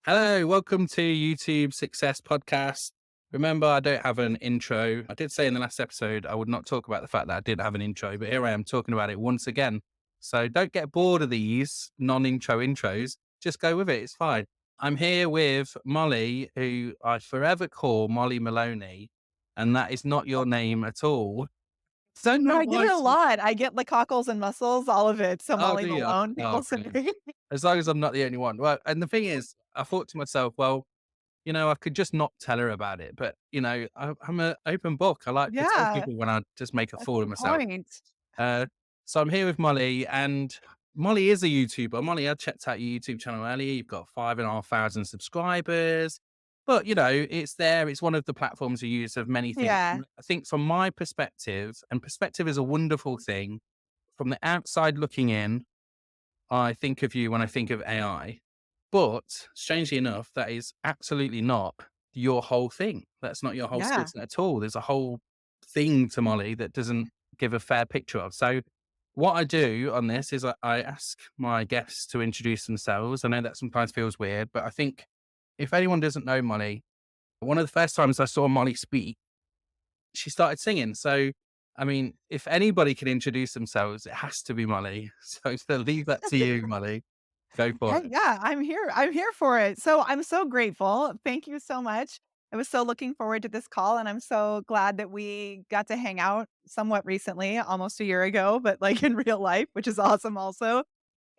Hello, welcome to YouTube Success Podcast. Remember, I don't have an intro. I did say in the last episode I would not talk about the fact that I didn't have an intro, but here I am talking about it once again. So don't get bored of these non-intro intros. Just go with it. It's fine. I'm here with Molly, who I forever call Molly Mahoney, and that is not your name at all. Don't No, know I get why. it a lot. I get the cockles and muscles, all of it. So Oh, Molly do you? Malone, Oh, people say. brilliant. As long as I'm not the only one. Well, and the thing is, I thought to myself, well, I could just not tell her about it, but I'm an open book. I like to tell Yeah, people when I just make a that's fool of the myself. point. Uh, so I'm here with Molly, and Molly is a YouTuber. Molly, I checked out your YouTube channel earlier. You've got 5,500 subscribers, but it's there. It's one of the platforms you use of many things. Yeah, I think from my perspective, and perspective is a wonderful thing. From the outside looking in, I think of you when I think of AI. But strangely enough, that is absolutely not your whole thing. That's not your whole skill yeah. set at all. There's a whole thing to Molly that doesn't give a fair picture of. So, what I do on this is I ask my guests to introduce themselves. I know that sometimes feels weird, but I think if anyone doesn't know Molly, one of the first times I saw Molly speak, she started singing. So, I mean, if anybody can introduce themselves, it has to be Molly. So leave that to you, Molly. Go for Hey, it. yeah, I'm here. I'm here for it. So I'm so grateful. Thank you so much. I was so looking forward to this call, and I'm so glad that we got to hang out somewhat recently, almost a year ago, but like in real life, which is awesome also.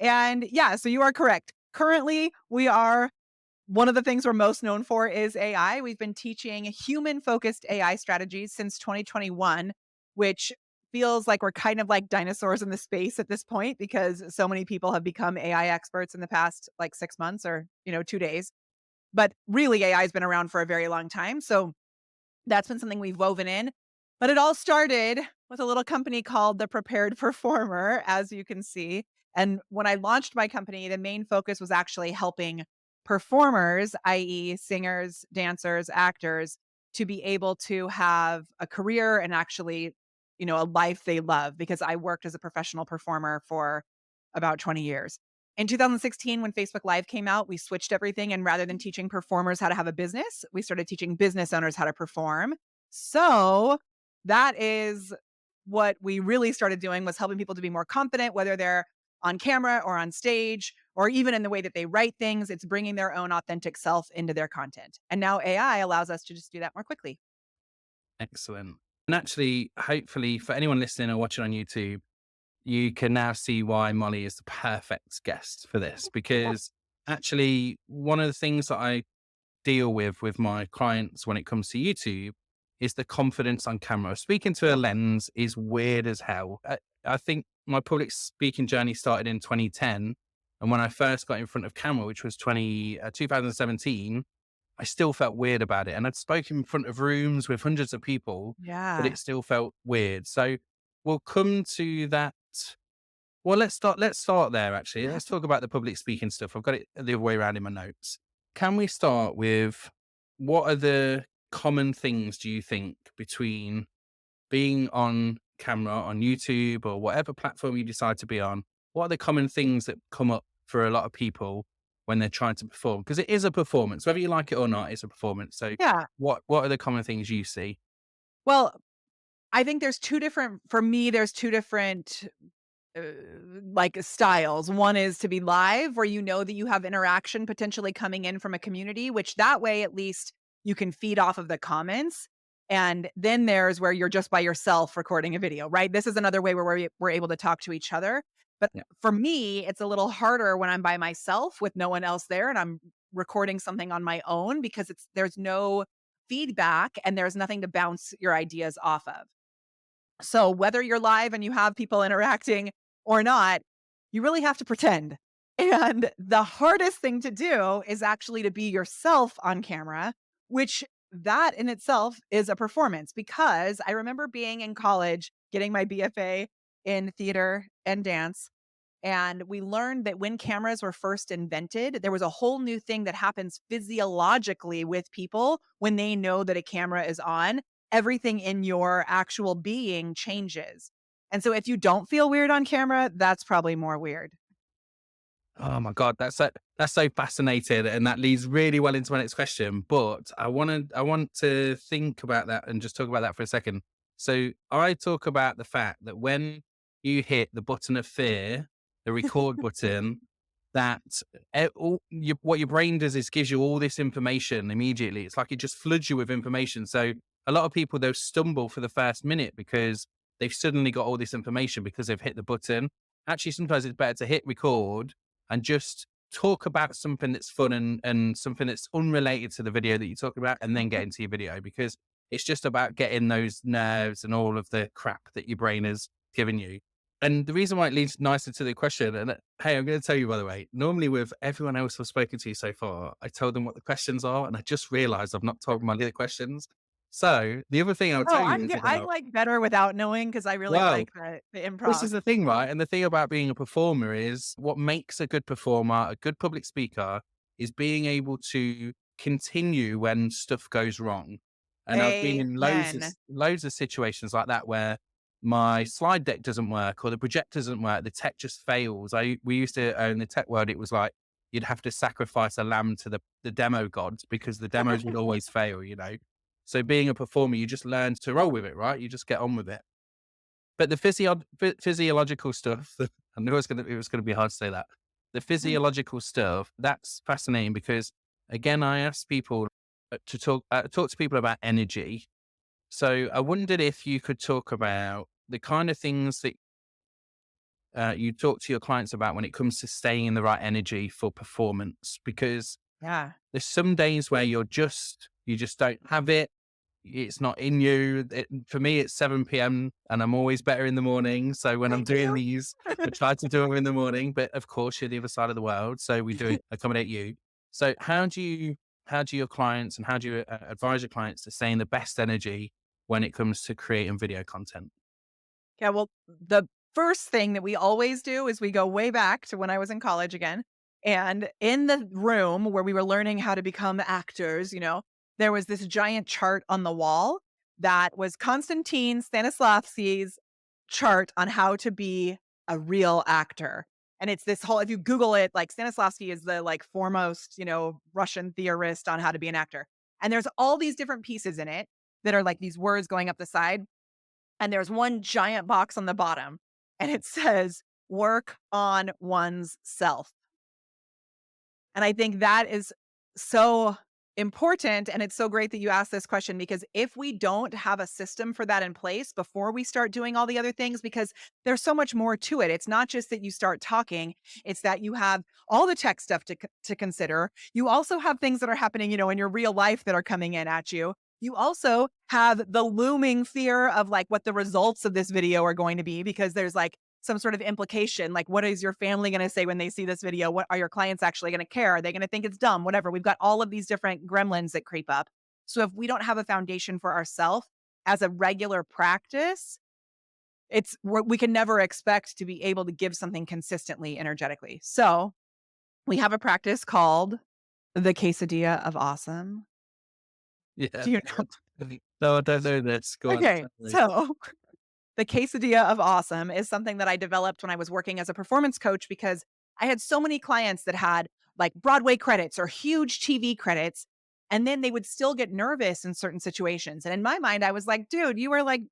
And yeah, so you are correct. Currently, we are one of the things we're most known for is AI. We've been teaching human focused AI strategies since 2021, which feels like we're kind of like dinosaurs in the space at this point because so many people have become AI experts in the past like 6 months or, 2 days. But really, AI has been around for a very long time. So that's been something we've woven in. But it all started with a little company called The Prepared Performer, as you can see. And when I launched my company, the main focus was actually helping performers, i.e., singers, dancers, actors, to be able to have a career and actually, a life they love. Because I worked as a professional performer for about 20 years. In 2016, when Facebook Live came out, we switched everything. And rather than teaching performers how to have a business, we started teaching business owners how to perform. So that is what we really started doing was helping people to be more confident, whether they're on camera or on stage, or even in the way that they write things. It's bringing their own authentic self into their content. And now AI allows us to just do that more quickly. Excellent. And actually, hopefully, for anyone listening or watching on YouTube, you can now see why Molly is the perfect guest for this. Because actually, one of the things that I deal with my clients when it comes to YouTube is the confidence on camera. Speaking to a lens is weird as hell. I think my public speaking journey started in 2010. And when I first got in front of camera, which was 2017, I still felt weird about it. And I'd spoken in front of rooms with hundreds of people, but Yeah. it still felt weird. So we'll come to that. Well, let's start there actually. Let's talk about the public speaking stuff. I've got it the other way around in my notes. Can we start with what are the common things do you think between being on camera on YouTube or whatever platform you decide to be on? What are the common things that come up for a lot of people when they're trying to perform? Because it is a performance, whether you like it or not, it's a performance. So Yeah. what are the common things you see? Well, I think for me, there's two different uh, like styles. One is to be live where you know that you have interaction potentially coming in from a community, which that way at least you can feed off of the comments. And then there's where you're just by yourself recording a video, right? This is another way where we're able to talk to each other. But Yeah. for me, it's a little harder when I'm by myself with no one else there and I'm recording something on my own because there's no feedback and there's nothing to bounce your ideas off of. So whether you're live and you have people interacting or not, you really have to pretend. And the hardest thing to do is actually to be yourself on camera, which that in itself is a performance because I remember being in college getting my BFA in theater and dance. And we learned that when cameras were first invented, there was a whole new thing that happens physiologically with people when they know that a camera is on. Everything in your actual being changes. And so if you don't feel weird on camera, that's probably more weird. Oh my God, that's so fascinating, and that leads really well into my next question. But I want to think about that and just talk about that for a second. So I talk about the fact that when you hit the button of fear, the record button, that what your brain does is gives you all this information immediately. It's like it just floods you with information. So a lot of people, they'll stumble for the first minute because they've suddenly got all this information because they've hit the button. Actually, sometimes it's better to hit record and just talk about something that's fun and something that's unrelated to the video that you talk about, and then get into your video, because it's just about getting those nerves and all of the crap that your brain has given you. And the reason why it leads nicely to the question, and hey, I'm going to tell you, by the way, normally with everyone else I've spoken to so far, I told them what the questions are, and I just realized I've not told my other questions. So the other thing I'll Oh, tell you is I about, like better without knowing because I really well, like the this improv. is the thing, right? And the thing about being a performer is what makes a good performer, a good public speaker, is being able to continue when stuff goes wrong. And I've been in Amen. loads of situations like that where my slide deck doesn't work or the projector doesn't work, the tech just fails. We used to in the tech world, it was like you'd have to sacrifice a lamb to the demo gods because the demos would always fail, you know. So being a performer, you just learn to roll with it, right? You just get on with it. But the physiological stuff, I knew it was gonna be hard to say that. The physiological stuff, that's fascinating because, again, I asked people to talk to people about energy. So I wondered if you could talk about the kind of things that you talk to your clients about when it comes to staying in the right energy for performance, because Yeah. there's some days where you just don't have it. It's not in you. For me, it's 7 p.m. and I'm always better in the morning. So when I'm Thank doing you. these, I try to do them in the morning. But of course, you're the other side of the world, so we do accommodate you. So how do your clients and how do you advise your clients to stay in the best energy when it comes to creating video content? Yeah, well, the first thing that we always do is we go way back to when I was in college again. And in the room where we were learning how to become actors, there was this giant chart on the wall that was Konstantin Stanislavski's chart on how to be a real actor. And it's this whole, if you Google it, like Stanislavski is the like foremost, Russian theorist on how to be an actor. And there's all these different pieces in it that are like these words going up the side, and there's one giant box on the bottom, and it says, "Work on one's self." And I think that is so important, and it's so great that you asked this question, because if we don't have a system for that in place before we start doing all the other things, because there's so much more to it. It's not just that you start talking, it's that you have all the tech stuff to consider. You also have things that are happening, in your real life that are coming in at you. You also have the looming fear of like what the results of this video are going to be, because there's like some sort of implication. Like, what is your family going to say when they see this video? What are your clients actually going to care? Are they going to think it's dumb? Whatever. We've got all of these different gremlins that creep up. So if we don't have a foundation for ourselves as a regular practice, we can never expect to be able to give something consistently energetically. So we have a practice called the Quesadilla of Awesome. Yeah. Do you know? No, I don't know this. Go on. Okay. Tell me. So the Quesadilla of Awesome is something that I developed when I was working as a performance coach, because I had so many clients that had like Broadway credits or huge TV credits, and then they would still get nervous in certain situations. And in my mind, I was like, dude, you are like,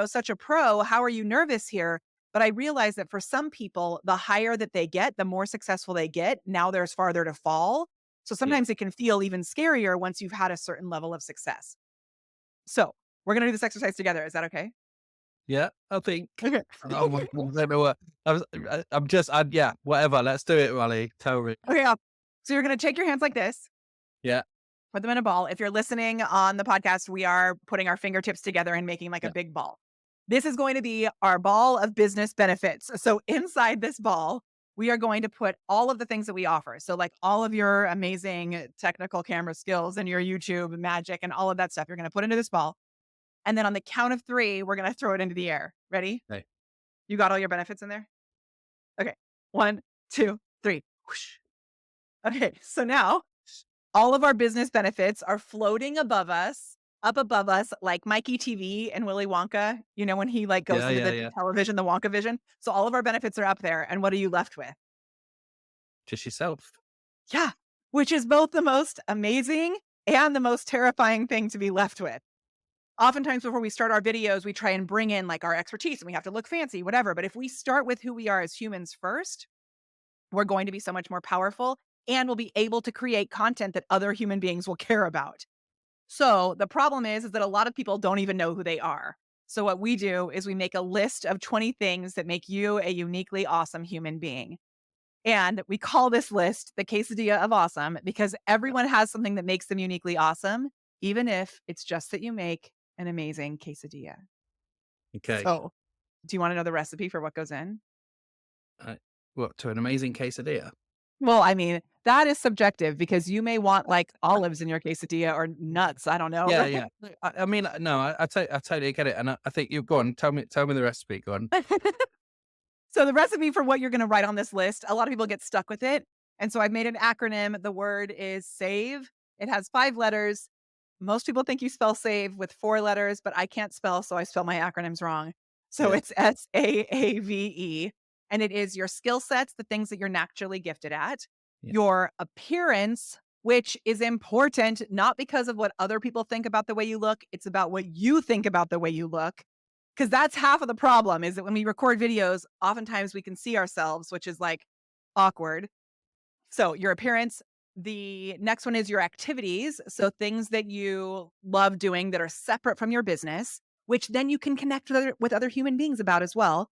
such a pro. How are you nervous here? But I realized that for some people, the higher that they get, the more successful they get. Now there's farther to fall. So Yeah. sometimes it can feel even scarier once you've had a certain level of success. So we're going to do this exercise together. Is that okay? Yeah, I think. Okay. Oh my God, I don't know what yeah, whatever. Let's do it, Molly. Tell me. Okay, so you're gonna take your hands like this, Yeah, put them in a ball. If you're listening on the podcast, we are putting our fingertips together and making like a yeah, big ball. This is going to be our ball of business benefits. So inside this ball, we are going to put all of the things that we offer. So like all of your amazing technical camera skills and your YouTube magic and all of that stuff, you're gonna put into this ball. And then on the count of 3, we're gonna throw it into the air. Ready? okay. You got all your benefits in there? Okay. 1, 2, 3. Whoosh. Okay, so now all of our business benefits are floating above us, up above us, like Mikey TV and Willy Wonka, when he like goes Yeah, into yeah, the yeah. television, the Wonka vision. So all of our benefits are up there. And what are you left with? just yourself. Yeah, which is both the most amazing and the most terrifying thing to be left with. Oftentimes before we start our videos, we try and bring in like our expertise and we have to look fancy, whatever. But if we start with who we are as humans first, we're going to be so much more powerful and we'll be able to create content that other human beings will care about. So the problem is that a lot of people don't even know who they are. So what we do is we make a list of 20 things that make you a uniquely awesome human being. And we call this list the Quesadilla of Awesome because everyone has something that makes them uniquely awesome, even if it's just that you make an amazing quesadilla. Okay. So, do you want to know the recipe for what goes in? Uh, what, to an amazing quesadilla? Well, I mean, that is subjective because you may want like olives in your quesadilla or nuts. I don't know, Yeah, right? yeah. I mean, no, I totally get it, and I think you go on. Tell me the recipe. Go on. So the recipe for what you're gonna write on this list, a lot of people get stuck with it, and so I've made an acronym. The word is SAVE. It has 5 letters. Most people think you spell save with 4 letters, but I can't spell, so I spell my acronyms wrong. So Yeah, it's SAAVE, and it is your skill sets, the things that you're naturally gifted at, yeah, your appearance, which is important, not because of what other people think about the way you look, it's about what you think about the way you look. 'Cause that's half of the problem is that when we record videos, oftentimes we can see ourselves, which is, like, awkward. So, your appearance. The next one is your activities, so things that you love doing that are separate from your business, which then you can connect with other human beings about as well.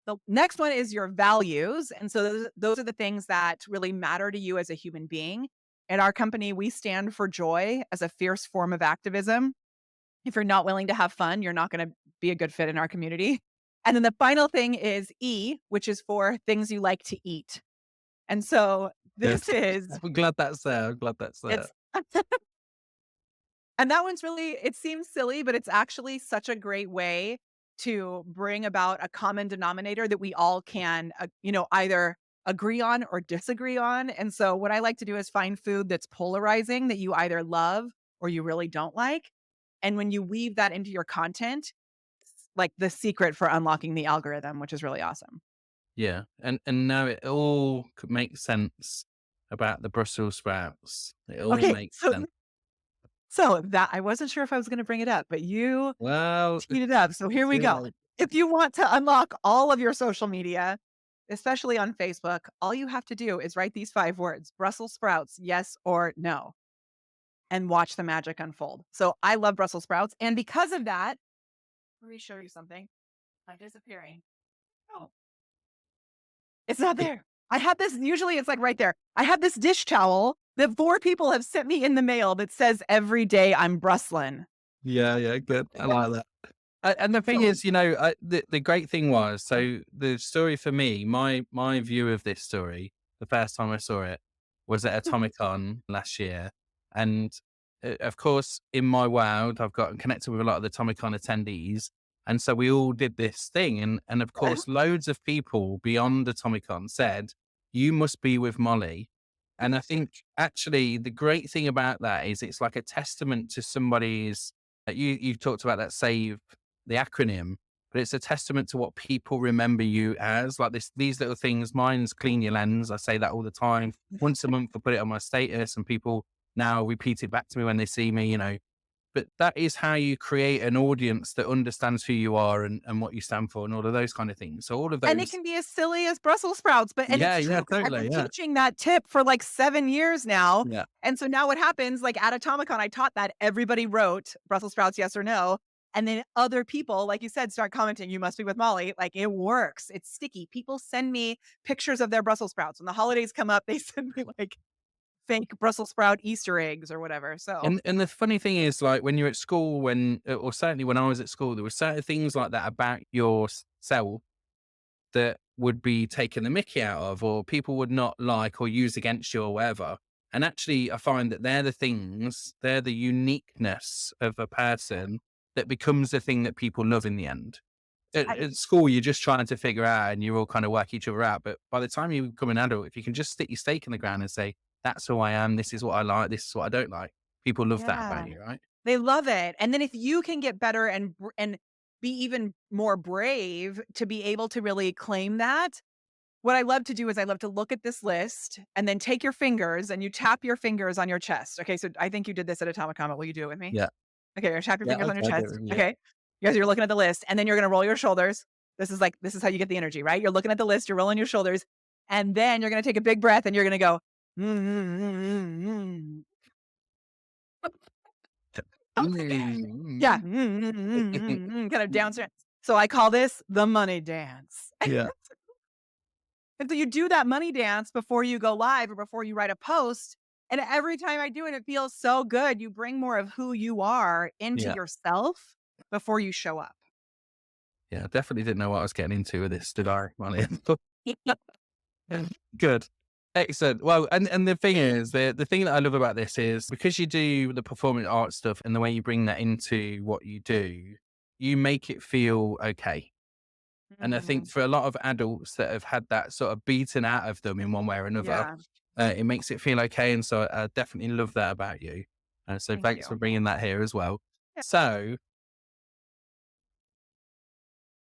The next one is your values, and so those are the things that really matter to you as a human being. At our company, we stand for joy as a fierce form of activism. If you're not willing to have fun, you're not gonna be a good fit in our community. And then the final thing is E, which is for things you like to eat. And so yeah. this is I'm glad that's there. I'm glad that's there. it's and that one's really it seems silly, but it's actually such a great way to bring about a common denominator that we all can, either agree on or disagree on. And so what I like to do is find food that's polarizing that you either love or you really don't like. And when you weave that into your content, it's like the secret for unlocking the algorithm, which is really awesome. Yeah, and now it all makes sense about the Brussels sprouts. It all Okay, makes so sense. that I wasn't sure if I was going to bring it up, but you Well, teed it up. So here we too go. late. If you want to unlock all of your social media, especially on Facebook, all you have to do is write these 5 words: Brussels sprouts, yes or no, and watch the magic unfold. So I love Brussels sprouts. And because of that, let me show you something. I'm disappearing. Oh, it's not there. I had this, usually it's like right there. I had this dish towel that 4 people have sent me in the mail that says every day I'm Brustlin. Yeah, yeah, good. I like that. And the thing So is, the great thing was, so the story for me, my view of this story, the first time I saw it was at Atomicon last year, and of course, in my world, I've gotten connected with a lot of the Atomicon attendees, and so we all did this thing, and of course, loads of people beyond Atomicon said, "You must be with Molly." And I think actually the great thing about that is it's like a testament to somebody's. You've talked about that save the acronym, but it's a testament to what people remember you as. Like these little things. Mine's clean your lens. I say that all the time. Once a month, I put it on my status, and people now repeat it back to me when they see me. But that is how you create an audience that understands who you are and what you stand for, and all of those kind of things. So all of and it those, can be as silly as Brussels sprouts, but yeah, it's true yeah, because 'cause I've totally, been yeah, teaching that tip for, like, 7 years now, yeah, and so now what happens, like, at Atomicon, I taught that, everybody wrote Brussels sprouts, yes or no, and then other people, like you said, start commenting, "You must be with Molly." Like, it works. It's sticky. People send me pictures of their Brussels sprouts. When the holidays come up, they send me, like, fake Brussels sprout Easter eggs or whatever, so and the funny thing is, like, when you're at school, or certainly when I was at school, there were certain things like that about yourself that would be taken the mickey out of, or people would not like or use against you or whatever. And actually, I find that they're the uniqueness of a person that becomes the thing that people love in the end. At, I at school, you're just trying to figure out and you all kind of work each other out. But by the time you become an adult, if you can just stick your stake in the ground and say, that's who I am, this is what I like, this is what I don't like, people love that about yeah. you, right? They love it, and then if you can get better and be even more brave to be able to really claim that, what I love to do is I love to look at this list and then take your fingers and you tap your fingers on your chest. Okay, so I think you did this at Atomic Comment. Will you do it with me? Yeah. Okay, you're gonna tap your Yeah. fingers on your Okay. I get chest. it. Yeah. Okay. You guys, you're looking at the list, and then you're gonna roll your shoulders. This is how you get the energy, right? You're looking at the list, you're rolling your shoulders, and then you're gonna take a big breath and you're gonna go, mm, mm, mm, mm, mm. Yeah. Mm. Kind of downstairs. So I call this the money dance. Yeah. And so you do that money dance before you go live or before you write a post. And every time I do it, it feels so good. You bring more of who you are into Yeah. yourself before you show up. Yeah. I definitely didn't know what I was getting into with this, did I, Molly? Good. Excellent. Well, and the thing is, the thing that I love about this is because you do the performing arts stuff and the way you bring that into what you do, you make it feel okay. And I think Mm, for a lot of adults that have had that sort of beaten out of them in one way or another, yeah. it makes it feel okay. And so I definitely love that about you. So Thank thanks for you. bringing that here as well. Yeah. So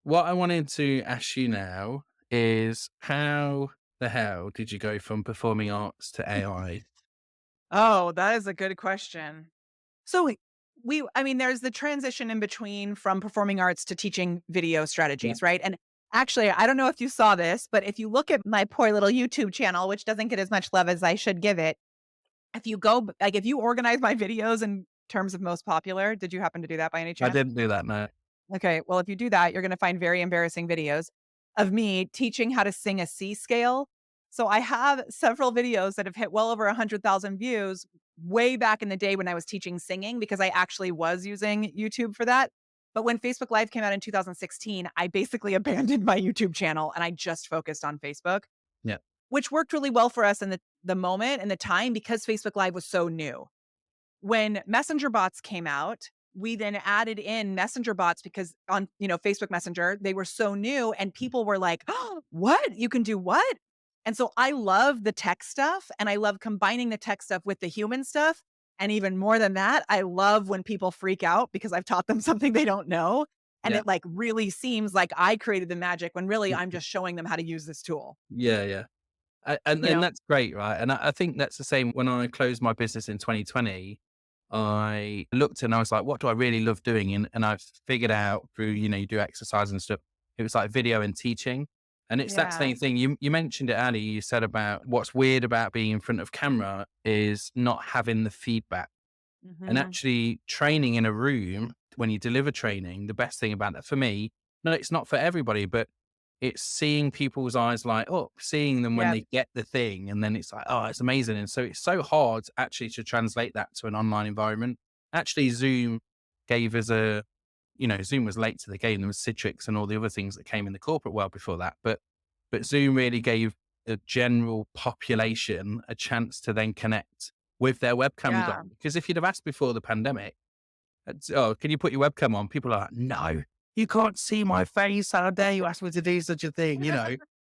what I wanted to ask you now is how the hell did you go from performing arts to AI? Oh, that is a good question. So I mean, there's the transition in between from performing arts to teaching video Yeah. strategies, right? And actually, I don't know if you saw this, but if you look at my poor little YouTube channel, which doesn't get as much love as I should give it, if you go, like, if you organize my videos in terms of most popular, did you happen to do that by any I chance? didn't do that, no. Okay. Well, if you do that, you're going to find very embarrassing videos of me teaching how to sing a C scale. So I have several videos that have hit well over 100,000 views way back in the day when I was teaching singing because I actually was using YouTube for that. But when Facebook Live came out in 2016, I basically abandoned my YouTube channel and I just focused on Facebook, Yeah. which worked really well for us in the moment and the time because Facebook Live was so new. When Messenger bots came out, we then added in Messenger bots because on, Facebook Messenger, they were so new and people were like, "Oh, what? You can do what?" And so I love the tech stuff and I love combining the tech stuff with the human stuff. And even more than that, I love when people freak out because I've taught them something they don't know. And Yeah. it like really seems like I created the magic when really I'm just showing them how to use this tool. Yeah, yeah. And You know? that's great, right? And I think that's the same when I closed my business in 2020. I looked and I was like, what do I really love doing? And I've figured out through, you do exercise and stuff. It was like video and teaching. And it's that Yeah. same thing. You mentioned it earlier. You said about what's weird about being in front of camera is not having the feedback. And Hmm. actually training in a room, when you deliver training, the best thing about that for me, no, it's not for everybody, but it's seeing people's eyes light up, seeing them when Yeah. they get the thing. And then it's like, oh, it's amazing. And so it's so hard actually to translate that to an online environment. Actually, Zoom gave us Zoom was late to the game. There was Citrix and all the other things that came in the corporate world before that. But Zoom really gave the general population a chance to then connect with their webcams Yeah. on. Because if you'd have asked before the pandemic, oh, can you put your webcam on? People are like, no, you can't see my face. How dare you ask me to do such a thing?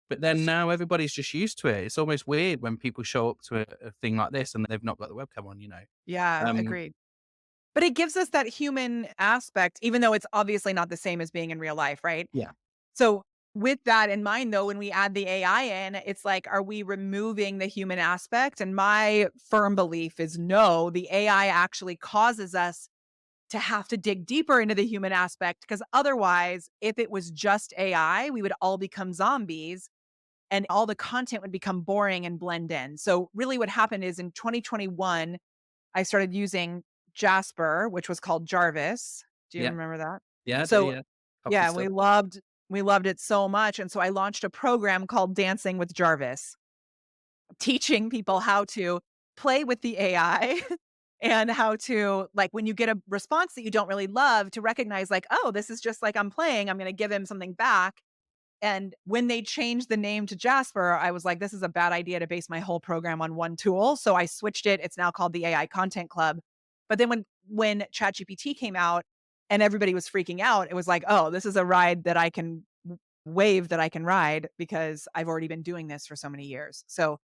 But then now everybody's just used to it. It's almost weird when people show up to a thing like this and they've not got the webcam on. Yeah. Um, Agreed. But it gives us that human aspect, even though it's obviously not the same as being in real life, right? yeah, So, with that in mind, though, when we add the AI in, it's like, are we removing the human aspect? And my firm belief is no, the AI actually causes us to have to dig deeper into the human aspect. Because otherwise, if it was just AI, we would all become zombies and all the content would become boring and blend in. So, really, what happened is in 2021, I started using Jasper, which was called Jarvis. Do you yeah, remember that? yeah, I do, So, yeah. Coffee yeah, stuff. we loved it so much, and so I launched a program called Dancing with Jarvis, teaching people how to play with the AI and how to, like, when you get a response that you don't really love, to recognize like, "Oh, this is just like I'm playing, I'm gonna give him something back." And when they changed the name to Jasper, I was like, "This is a bad idea to base my whole program on one tool." So I switched it. It's now called the AI Content Club. But then when ChatGPT came out and everybody was freaking out, it was like, "Oh, this is a ride that I can wave that I can ride because I've already been doing this for so many years." So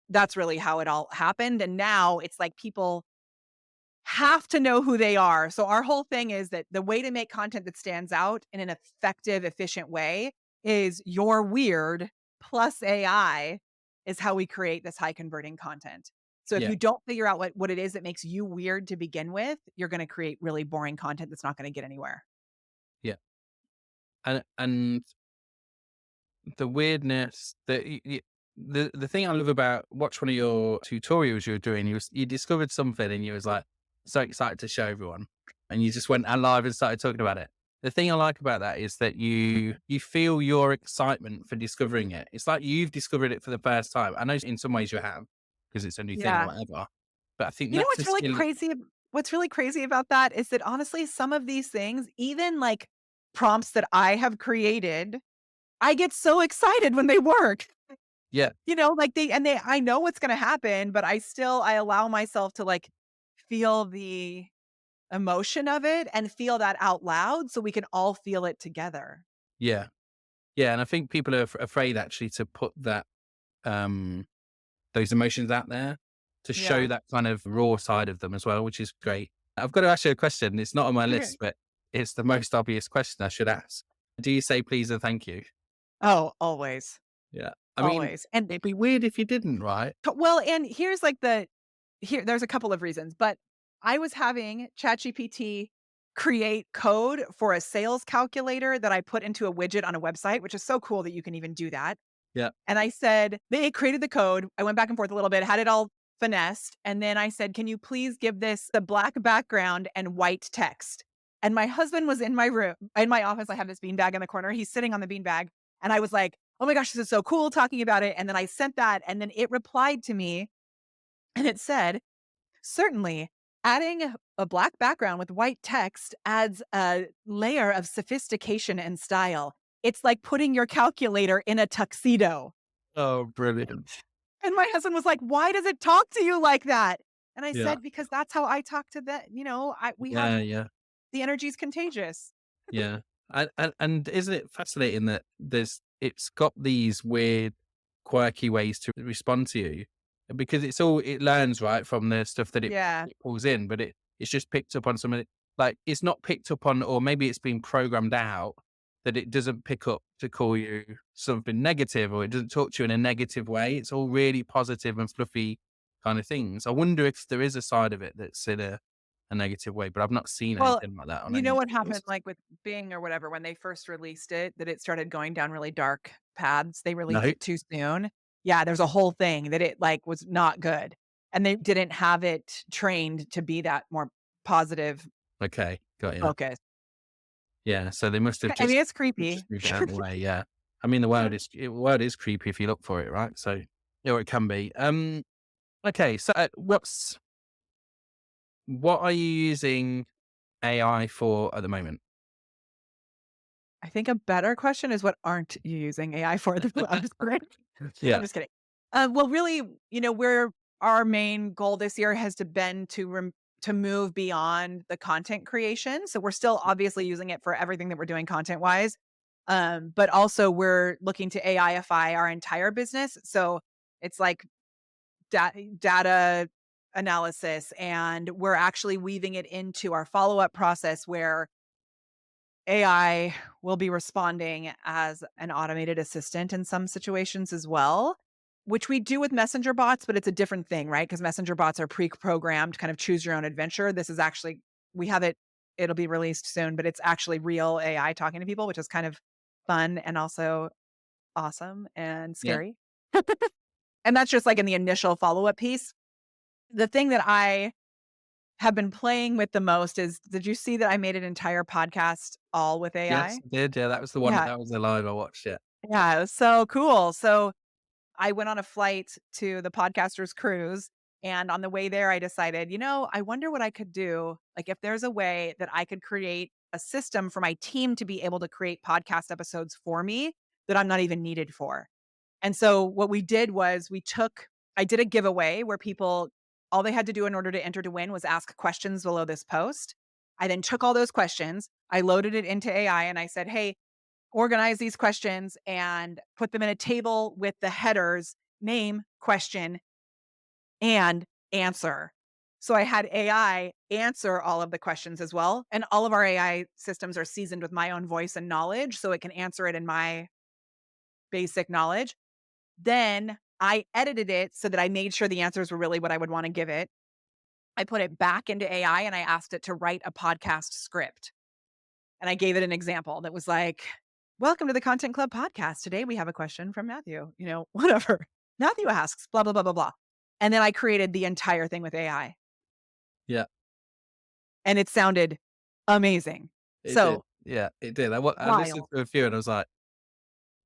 that's really how it all happened. And now it's like people have to know who they are. So our whole thing is that the way to make content that stands out in an effective, efficient way is you're weird. plus AI is how we create this high converting content. So if Yeah. you don't figure out what it is that makes you weird to begin with, you're going to create really boring content that's not going to get anywhere. Yeah. And the weirdness that the thing I love about watch one of your tutorials you were doing, you discovered something and you was like so excited to show everyone, and you just went live and started talking about it. The thing I like about that is that you feel your excitement for discovering it. It's like you've discovered it for the first time. I know in some ways you have because it's a new thing or Yeah. whatever, but I think You know that's a skill. what's really crazy about that is that honestly, some of these things, even like prompts that I have created, I get so excited when they work. Yeah, Like they I know what's gonna happen, but I allow myself to like feel the emotion of it and feel that out loud so we can all feel it together. yeah, yeah, and I think people are afraid actually to put that um those emotions out there to show Yeah. that kind of raw side of them as well, which is great. I've got to ask you a question. It's not on my Okay. list, but it's the most obvious question I should ask. Do you say please and thank you? Oh, always. Yeah. I mean, Always. And it'd be weird if you didn't, right? well, and here's like there's a couple of reasons, but I was having ChatGPT create code for a sales calculator that I put into a widget on a website, which is so cool that you can even do that. Yeah. And I said, they created the code. I went back and forth a little bit, had it all finessed. And then I said, can you please give this a black background and white text? And my husband was in my room, in my office. I have this beanbag in the corner. He's sitting on the beanbag. And I was like, oh my gosh, this is so cool talking about it. And then I sent that. And then it replied to me and it said, certainly, adding a black background with white text adds a layer of sophistication and style. It's like putting your calculator in a tuxedo. Oh, brilliant. And my husband was like, "Why does it talk to you like that?" And I Yeah. said, "Because that's how I talk to the we have Yeah. Yeah. the energy's contagious." Yeah. And isn't it fascinating that it's got these weird, quirky ways to respond to you because it learns right from the stuff that Yeah. it pulls in, but it's just picked up on something like it's not picked up on, or maybe it's been programmed out that it doesn't pick up to call you something negative, or it doesn't talk to you in a negative way. It's all really positive and fluffy kind of things. I wonder if there is a side of it that's in a negative way, but I've not seen Well, anything like that on you know any what happened, videos. like, with Bing or whatever, when they first released it, that it started going down really dark paths. They released No? it too soon. Yeah, there's a whole thing that it, like, was not good, and they didn't have it trained to be that more positive Okay, got you. focus. Yeah, so they must have I mean, it's just creepy. moved out of the way, yeah. I mean, the world is creepy if you look for it, right? So, or it can be. Okay, so, what are you using AI for at the moment? I think a better question is what aren't you using AI for? I'm just kidding. I'm Yeah, just kidding. Well, really, our main goal this year has been to move beyond the content creation. So we're still obviously using it for everything that we're doing content wise. But also we're looking to AIify our entire business. So it's like data analysis, and we're actually weaving it into our follow up process where AI will be responding as an automated assistant in some situations as well, which we do with messenger bots, but it's a different thing, right? Because messenger bots are pre-programmed, kind of choose your own adventure. This is actually, we have it, it'll be released soon, but it's actually real AI talking to people, which is kind of fun and also awesome and yeah, scary. And that's just like in the initial follow-up piece. The thing that I have been playing with the most is, did you see that I made an entire podcast all with yes, AI? I did, yeah, that was the one Yeah. that was the live I watched, yeah. Yeah, it was so cool. So I went on a flight to the Podcasters Cruise, and on the way there, I decided, I wonder what I could do. Like, if there's a way that I could create a system for my team to be able to create podcast episodes for me that I'm not even needed for. And so what we did was I did a giveaway where all they had to do in order to enter to win was ask questions below this post. I then took all those questions, I loaded it into AI, and I said, hey, organize these questions and put them in a table with the headers, name, question, and answer. So I had AI answer all of the questions as well. And all of our AI systems are seasoned with my own voice and knowledge. So it can answer it in my basic knowledge. Then I edited it so that I made sure the answers were really what I would want to give it. I put it back into AI and I asked it to write a podcast script. And I gave it an example that was like, "Welcome to the Content Club podcast. Today we have a question from Matthew," whatever. Matthew asks, blah, blah, blah, blah, blah. And then I created the entire thing with AI Yeah, and it sounded amazing. it did. So Yeah, it did. I listened wild. to a few and I was like,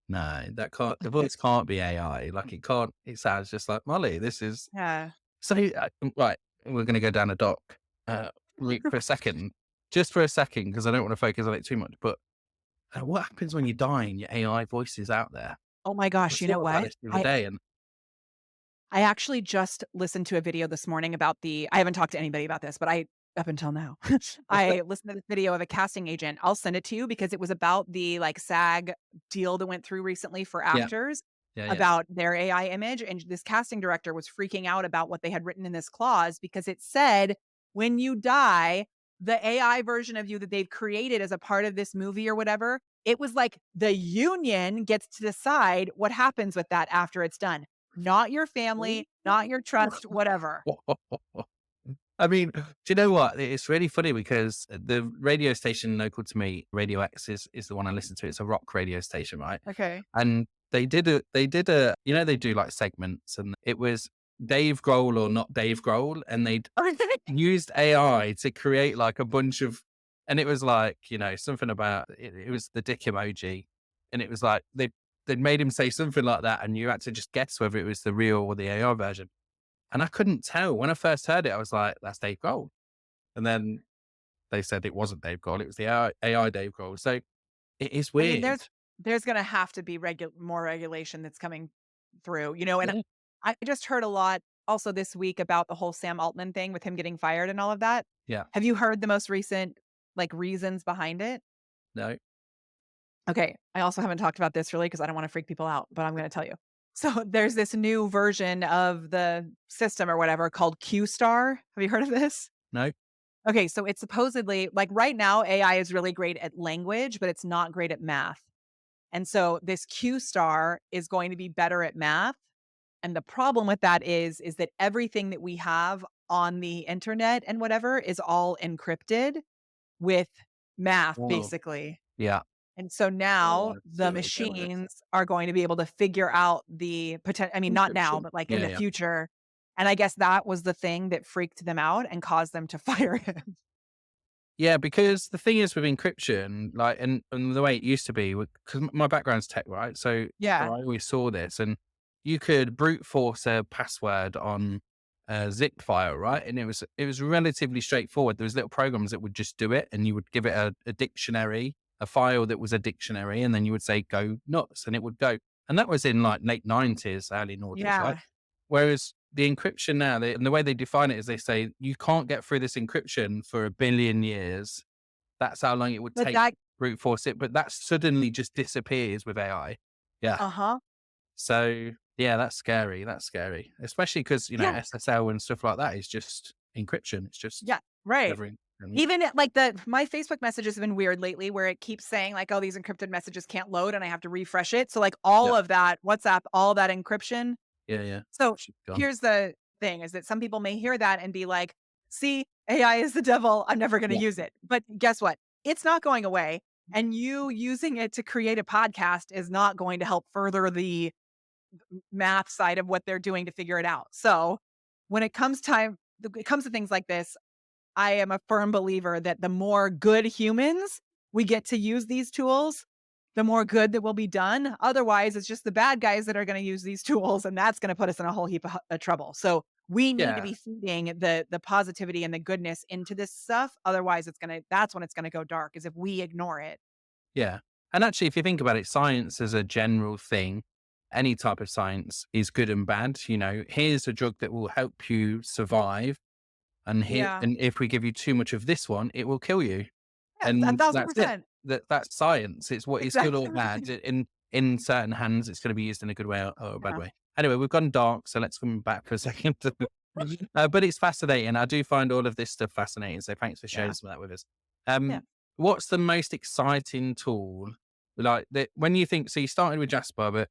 no, that can't, the voice can't be AI. Like it can't, it sounds just like Molly. This is Yeah. so, right. We're going to go down a dock route for a second, just for a second, because I don't want to focus on it too much. But what happens when you die and your AI voice is out there? Oh my I gosh, you know thought about what? this the other day, and I actually just listened to a video this morning about I haven't talked to anybody about this, but up until now, I listened to this video of a casting agent. I'll send it to you because it was about the like SAG deal that went through recently for yeah, actors yeah, yeah, about their AI image. And this casting director was freaking out about what they had written in this clause because it said, when you die, the AI version of you that they've created as a part of this movie or whatever, it was like the union gets to decide what happens with that after it's done, not your family, not your trust, whatever. I mean, do you know what? It's really funny because the radio station local to me, Radio X, is the one I listen to. It's a rock radio station, right? Okay. And they do like segments, and it was Dave Grohl or not Dave Grohl, and they'd used AI to create like a bunch of, and it was like, something about it was the dick emoji, and it was like they'd made him say something like that, and you had to just guess whether it was the real or the AI version. And I couldn't tell. When I first heard it, I was like, that's Dave Grohl. And then they said it wasn't Dave Grohl, it was the AI Dave Grohl. So it is I mean, weird. there's gonna have to be more regulation that's coming through, and Yeah. I just heard a lot also this week about the whole Sam Altman thing with him getting fired and all of that. Yeah. Have you heard the most recent, like, reasons behind it? No. Okay, I also haven't talked about this really because I don't wanna freak people out, but I'm gonna tell you. So, there's this new version of the system or whatever called Q-Star. Have you heard of this? No. Okay, so it's supposedly like, right now, AI is really great at language, but it's not great at math. And so this Q star is going to be better at math. And the problem with that is that everything that we have on the internet and whatever is all encrypted with math, Oh, basically. yeah. And so Oh, now I see the where you're going with this. machines are going to be able to figure out the potential. I mean, not now, Encryption. but like in Yeah, the yeah. future. And I guess that was the thing that freaked them out and caused them to fire him. Yeah, because the thing is with encryption, like, and the way it used to be, because my background's tech, right? So Yeah. I always saw this, and you could brute force a password on a zip file, right? And it was relatively straightforward. There was little programs that would just do it, and you would give it a dictionary, a file that was a dictionary, and then you would say go nuts, and it would go. And that was in like late 90s, early noughties, right? Yeah. Whereas the encryption now, and the way they define it is they say you can't get through this encryption for 1 billion years. That's how long it would But take that, to brute force it, but that suddenly just disappears with AI. Yeah. uh huh. So yeah, that's scary. That's scary, especially because Yeah. SSL and stuff like that is just encryption. It's just Yeah. Right. never. Even at, like, my Facebook messages have been weird lately where it keeps saying like, "Oh, these encrypted messages can't load," and I have to refresh it. So, like, all Yeah, of that WhatsApp, all that encryption. yeah, yeah. So, She's gone. here's the thing is that some people may hear that and be like, "See, AI is the devil. I'm never gonna Yeah, use it." But guess what? It's not going away, and you using it to create a podcast is not going to help further the math side of what they're doing to figure it out. So, when it comes to things like this, I am a firm believer that the more good humans we get to use these tools, the more good that will be done. Otherwise, it's just the bad guys that are going to use these tools, and that's going to put us in a whole heap of trouble. So we need to yeah, be feeding the positivity and the goodness into this stuff. Otherwise, that's when it's gonna go dark. Is if we ignore it. yeah. And actually, if you think about it, science as a general thing, any type of science is good and bad. Here's a drug that will help you survive. Yeah, And if we give you too much of this one, it will kill you. yeah, And that's it. 1,000%. That's science. It's what is good or bad. Exactly. In certain hands, it's going to be used in a good way or a bad Yeah, way. Anyway, we've gone dark, so let's come back for a second. But it's fascinating. I do find all of this stuff fascinating. So thanks for sharing yeah, some of that with us. yeah. What's the most exciting tool? Like when you think, so you started with Jasper, but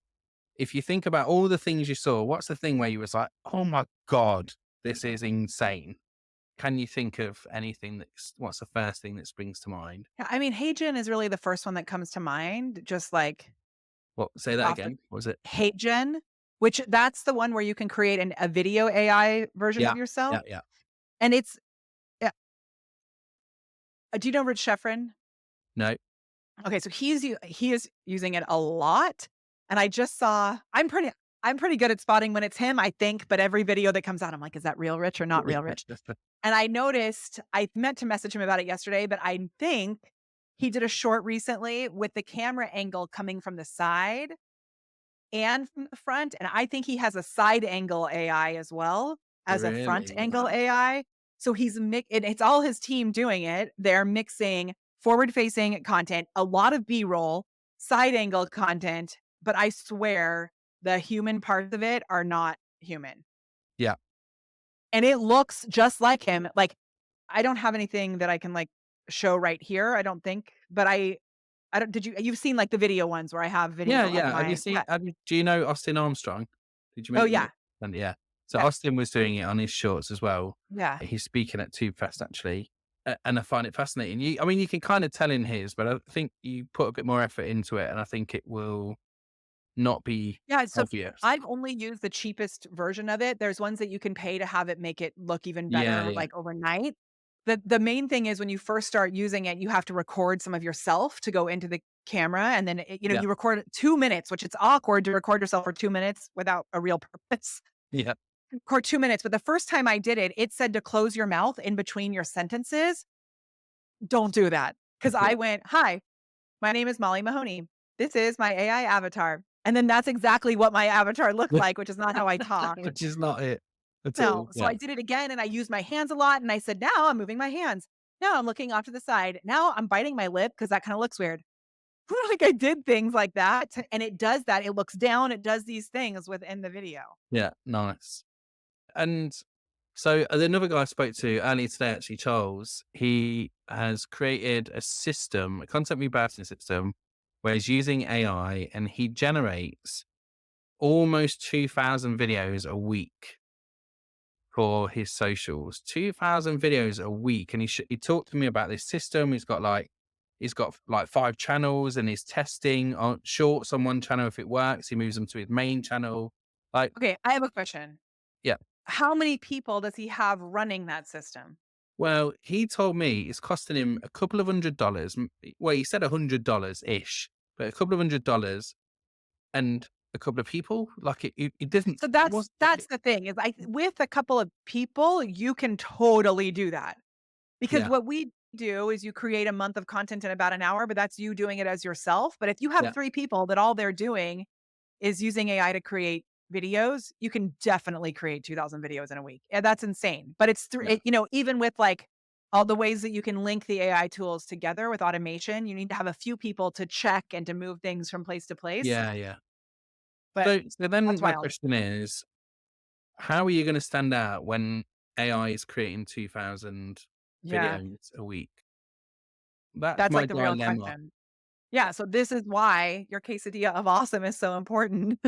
if you think about all the things you saw, what's the thing where you was like, "Oh my god, this is insane"? Can you think of anything what's the first thing that springs to mind? Yeah, I mean, HeyGen is really the first one that comes to mind, just like What say that off the again? What was it? HeyGen, which that's the one where you can create a video AI version Yeah. of yourself. Yeah, yeah. And it's yeah, do you know Rich Schefren? No. Okay, so he is using it a lot, and I just saw I'm pretty good at spotting when it's him, I think, but every video that comes out, I'm like, "Is that real Rich or not real Rich?" And I noticed I meant to message him about it yesterday, but I think he did a short recently with the camera angle coming from the side and from the front, and I think he has a side angle AI as well as a front Really? angle Wow. AI. So and it's all his team doing it. They're mixing forward-facing content, a lot of B-roll, side angle content, but I swear the human parts of it are not human. Yeah. And it looks just like him. Like, I don't have anything that I can, like, show right here, I don't think, but I don't you've seen, like, the video ones where I have Yeah, video of yeah. Have you my seen yeah. do you know Austin Armstrong? Did you Oh, meet him? yeah. And yeah. So Yeah. Austin was doing it on his shorts as well. Yeah. He's speaking at Tube Fest actually. And I find it fascinating. I mean, you can kind of tell in his, but I think you put a bit more effort into it, and I think it will not be Yeah, so obvious. I've only used the cheapest version of it. There's ones that you can pay to have it make it look even Yeah, better, yeah, like, overnight. The main thing is when you first start using it, you have to record some of yourself to go into the camera, and then yeah, you record 2 minutes, which it's awkward to record yourself for 2 minutes without a real purpose. yeah. Record 2 minutes, but the first time I did it, it said to close your mouth in between your sentences. Don't do that, because I went, "Hi, my name is Molly Mahoney. This is my AI avatar." And then that's exactly what my avatar looked like, which is not how I talk. Which is not it at all. No. So Yeah. I did it again and I used my hands a lot and I said, "Now I'm moving my hands. Now I'm looking off to the side. Now I'm biting my lip because that kind of looks weird." Like I did things like that and it does that. It looks down, it does these things within the video. Yeah. Nice. And so another guy I spoke to earlier today, actually, Charles, he has created a system, a content rebalancing system, where he's using AI and he generates almost 2,000 videos a week for his socials. 2,000 videos a week. And he talked to me about this system. He's got like 5 channels and he's testing on shorts on one channel. If it works, he moves them to his main channel. Like, Okay, I have a question. yeah. How many people does he have running that system? Well, he told me it's costing him a couple of $100. Well, he said $100 ish, but a couple of $100 and a couple of people. Like it didn't. So It was. that's the thing is with a couple of people, you can totally do that. Because Yeah, what we do is you create a month of content in about an hour, but that's you doing it as yourself. But if you have yeah, 3 people that all they're doing is using AI to create videos, you can definitely create 2,000 videos in a week. And that's insane. But yeah, even with like all the ways that you can link the AI tools together with automation, you need to have a few people to check and to move things from place to place. yeah, yeah. But So then that's my wild. question is, how are you going to stand out when AI is creating 2,000 Yeah. videos a week? That's That's my like the real dilemma. question. Yeah. So this is why your quesadilla of awesome is so important.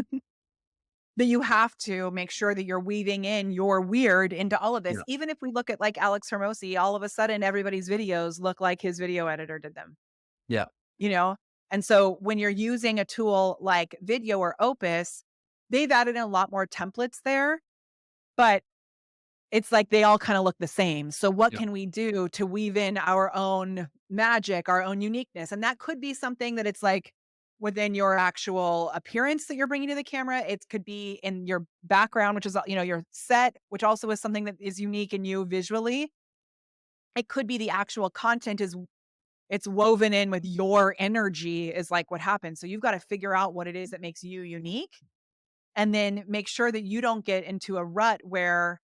That you have to make sure that you're weaving in your weird into all of this. Yeah, Even if we look at like Alex Hermosi, all of a sudden everybody's videos look like his video editor did them, yeah, you know? And so when you're using a tool like Video or Opus, they've added in a lot more templates there, but it's like they all kind of look the same. So what yeah, can we do to weave in our own magic, our own uniqueness? And that could be something that it's like within your actual appearance that you're bringing to the camera. It could be in your background, which is, your set, which also is something that is unique in you visually. It could be the actual content is it's woven in with your energy is like what happens. So you've got to figure out what it is that makes you unique and then make sure that you don't get into a rut where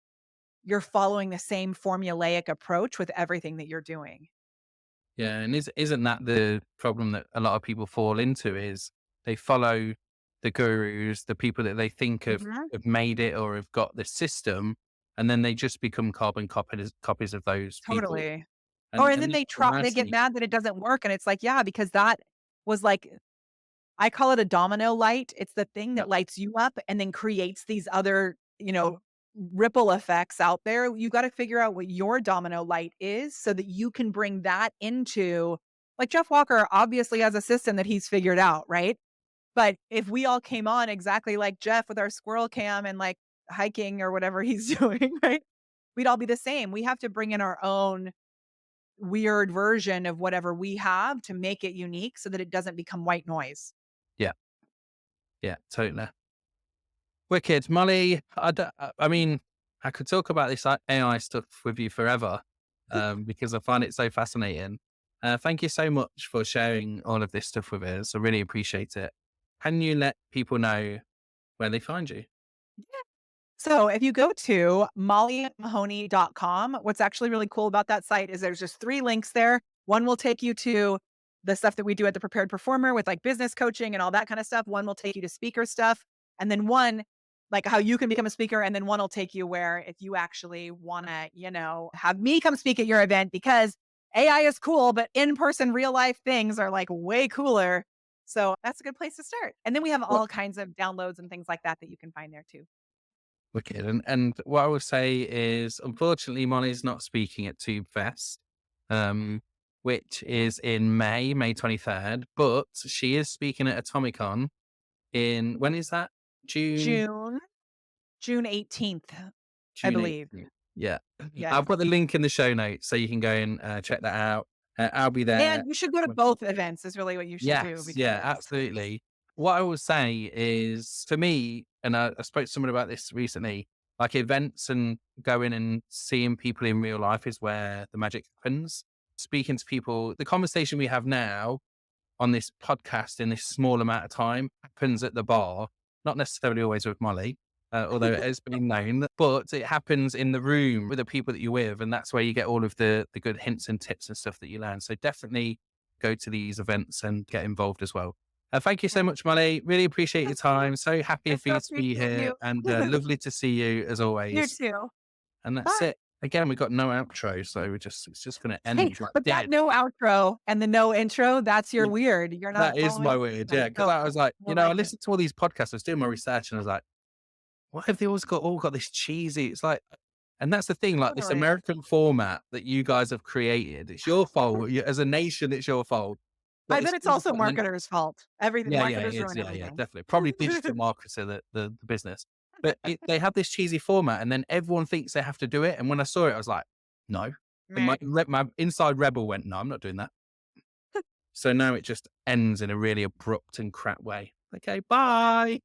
you're following the same formulaic approach with everything that you're doing. yeah. And isn't that the problem that a lot of people fall into? Is they follow the gurus, the people that they think Mhm. have made it or have got the system, and then they just become carbon copies of those people. Totally. Or and then And that's the they worst get thing. mad that it doesn't work, and it's like, yeah, because that was like I call it a domino light. It's the thing Yeah. that lights you up and then creates these other, ripple effects out there. You got to figure out what your domino light is so that you can bring that into, like, Jeff Walker obviously has a system that he's figured out, right? But if we all came on exactly like Jeff with our squirrel cam and like hiking or whatever he's doing, right? We'd all be the same. We have to bring in our own weird version of whatever we have to make it unique so that it doesn't become white noise. Yeah. Yeah. Totally. Wicked. Molly, I mean, I could talk about this AI stuff with you forever because I find it so fascinating. Thank you so much for sharing all of this stuff with us. I really appreciate it. Can you let people know where they find you? So if you go to mollymahoney.com, what's actually really cool about that site is there's just 3 links there. One will take you to the stuff that we do at the Prepared Performer with like business coaching and all that kind of stuff. One will take you to speaker stuff. And then one, like how you can become a speaker. And then one will take you where if you actually want to, have me come speak at your event because AI is cool, but in person, real life things are like way cooler. So that's a good place to start. And then we have Well, all kinds of downloads and things like that you can find there too. wicked. And what I will say is, unfortunately, Molly's not speaking at Tube Fest, which is in May 23rd, but she is speaking at Atomicon when is that? June June June 18th, I June believe. 18th. Yeah. Yes. I'll put the link in the show notes so you can go and check that out. I'll be there. And you should go to both events is really what you should do Yes. Yeah, because absolutely. What I will say is for me, and I spoke to someone about this recently, like events and going and seeing people in real life is where the magic happens. Speaking to people, the conversation we have now on this podcast in this small amount of time happens at the bar, not necessarily always with Molly, although it has been known, but it happens in the room with the people that you're with. And that's where you get all of the good hints and tips and stuff that you learn. So definitely go to these events and get involved as well. Thank you so much, Molly. Really appreciate your time. So happy I for so you to be appreciate here you. and lovely to see you as You always. too. And that's Bye. it. Again, we've got no outro, so it's just going to Hey, end like but that dead. no outro and the no intro, that's your Yeah, weird. You're not that is my following weird. the Yeah, because so I was like, I I like it. listened to all these podcasts. I was doing my research, and I was like, why have they all got this cheesy? It's like, and that's the thing, like this Totally. American format that you guys have created. It's your fault. As a nation, it's your fault. But I it's bet it's still also and then marketers' fault. Everything yeah, yeah, it marketers is. ruin Yeah, yeah, everything. definitely. Probably digital marketer, the business. But they have this cheesy format, and then everyone thinks they have to do it. And when I saw it, I was like, no. And Meh. my inside rebel went, no, I'm not doing that. So now it just ends in a really abrupt and crap way. Okay, bye.